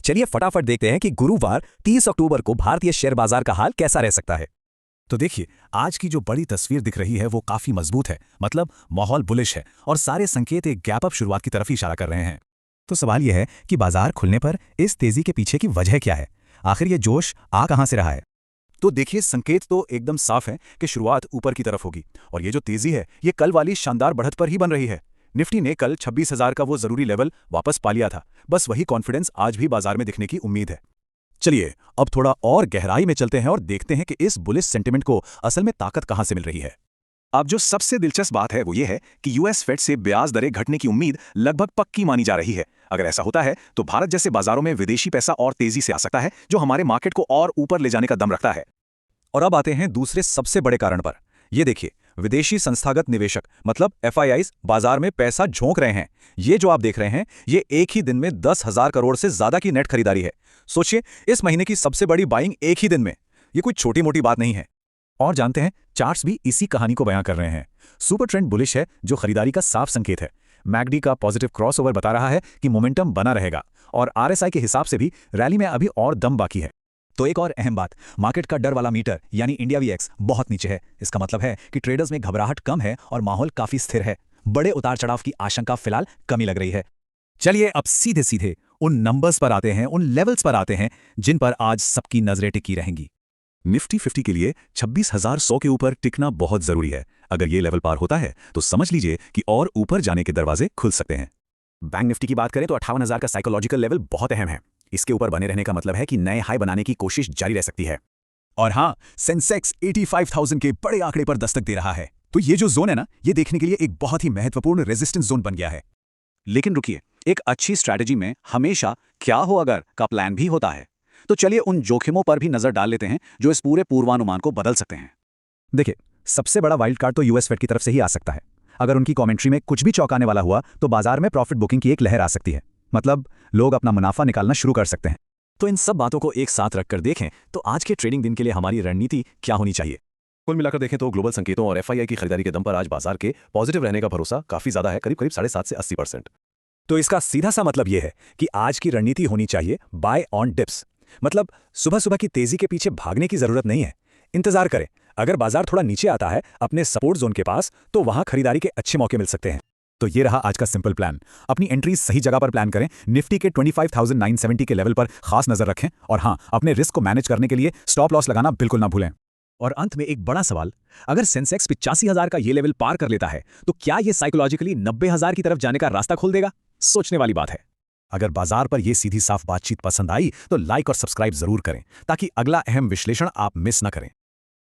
चलिए फटाफट देखते हैं कि गुरुवार 30 अक्टूबर को भारतीय शेयर बाजार का हाल कैसा रह सकता है। तो देखिए, आज की जो बड़ी तस्वीर दिख रही है वो काफी मजबूत है, मतलब माहौल बुलिश है और सारे संकेत एक गैप अप शुरुआत की तरफ ही इशारा कर रहे हैं। तो सवाल यह है कि बाजार खुलने पर इस तेजी के पीछे की वजह क्या है? आखिर ये जोश आ कहां से रहा है? तो देखिए, संकेत तो एकदम साफ है कि शुरुआत ऊपर की तरफ होगी और ये जो तेजी है ये कल वाली शानदार बढ़त पर ही बन रही है। निफ्टी ने कल 26,000 का वो जरूरी लेवल वापस पा लिया था। बस वही कॉन्फिडेंस आज भी बाजार में दिखने की उम्मीद है। चलिए अब थोड़ा और गहराई में चलते हैं और देखते हैं कि इस बुलिश सेंटिमेंट को असल में ताकत कहां से मिल रही है। अब जो सबसे दिलचस्प बात है वो ये है कि यूएस फेड से ब्याज दरें घटने की उम्मीद लगभग पक्की मानी जा रही है। अगर ऐसा होता है तो भारत जैसे बाजारों में विदेशी पैसा और तेजी से आ सकता है, जो हमारे मार्केट को और ऊपर ले जाने का दम रखता है। और अब आते हैं दूसरे सबसे बड़े कारण पर। ये देखिए, विदेशी संस्थागत निवेशक मतलब FIIs बाजार में पैसा झोंक रहे हैं। ये जो आप देख रहे हैं ये एक ही दिन में 10,000 करोड़ से ज्यादा की नेट खरीदारी है। सोचिए, इस महीने की सबसे बड़ी बाइंग एक ही दिन में। ये कोई छोटी मोटी बात नहीं है। और जानते हैं, चार्ट्स भी इसी कहानी को बयां कर रहे हैं। सुपर ट्रेंड बुलिश है, जो खरीदारी का साफ संकेत है। मैकडी का पॉजिटिव क्रॉसओवर बता रहा है कि मोमेंटम बना रहेगा और RSI के हिसाब से भी रैली में अभी और दम बाकी है। तो एक और अहम बात, मार्केट का डर वाला मीटर यानी इंडिया VX बहुत नीचे है। इसका मतलब है कि ट्रेडर्स में घबराहट कम है और माहौल काफी स्थिर है। बड़े उतार चढ़ाव की आशंका फिलहाल कमी लग रही है। चलिए अब सीधे सीधे उन नंबर्स पर आते हैं, उन लेवल्स पर आते हैं जिन पर आज सबकी नजरें टिकी रहेंगी। निफ्टी 50 के लिए 26,100 के ऊपर टिकना बहुत जरूरी है। अगर ये लेवल पार होता है तो समझ लीजिए कि और ऊपर जाने के दरवाजे खुल सकते हैं। बैंक निफ्टी की बात करें तो 58,000 का साइकोलॉजिकल लेवल बहुत अहम है। इसके ऊपर बने रहने का मतलब है कि नए हाई बनाने की कोशिश जारी रह सकती है। और हाँ, सेंसेक्स 85,000 के बड़े आंकड़े पर दस्तक दे रहा है। तो ये जो जोन है ना, ये देखने के लिए एक बहुत ही महत्वपूर्ण रेजिस्टेंस जोन बन गया है। लेकिन रुकिए, एक अच्छी स्ट्रैटेजी में हमेशा क्या हो अगर का प्लान भी होता है। तो चलिए उन जोखिमों पर भी नजर डाल लेते हैं जो इस पूरे पूर्वानुमान को बदल सकते हैं। देखिए, सबसे बड़ा वाइल्ड कार्ड तो यूएस फेड की तरफ से ही आ सकता है। अगर उनकी कमेंट्री में कुछ भी चौंकाने वाला हुआ तो बाजार में प्रॉफिट बुकिंग की एक लहर आ सकती है। मतलब लोग अपना मुनाफा निकालना शुरू कर सकते हैं। तो इन सब बातों को एक साथ रखकर देखें तो आज के ट्रेडिंग दिन के लिए हमारी रणनीति क्या होनी चाहिए। कुल मिलाकर देखें तो ग्लोबल संकेतों और FII की खरीदारी के दम पर आज बाजार के पॉजिटिव रहने का भरोसा काफी ज्यादा है, करीब 7.5 से 80%। तो इसका सीधा सा मतलब यह है कि आज की रणनीति होनी चाहिए बाय ऑन डिप्स। मतलब सुबह सुबह की तेजी के पीछे भागने की जरूरत नहीं है। इंतजार करें, अगर बाजार थोड़ा नीचे आता है अपने सपोर्ट जोन के पास तो वहां खरीदारी के अच्छे मौके मिल सकते हैं। तो ये रहा आज का सिंपल प्लान। अपनी एंट्रीज सही जगह पर प्लान करें। निफ्टी के 25,970 के लेवल पर खास नजर रखें और हाँ, अपने रिस्क को मैनेज करने के लिए स्टॉप लॉस लगाना बिल्कुल ना भूलें। और अंत में एक बड़ा सवाल, अगर सेंसेक्स 85,000 का ये लेवल पार कर लेता है तो क्या ये साइकोलॉजिकली 90,000 की तरफ जाने का रास्ता खोल देगा? सोचने वाली बात है। अगर बाजार पर यह सीधी साफ बातचीत पसंद आई तो लाइक और सब्सक्राइब जरूर करें ताकि अगला अहम विश्लेषण आप मिस न करें।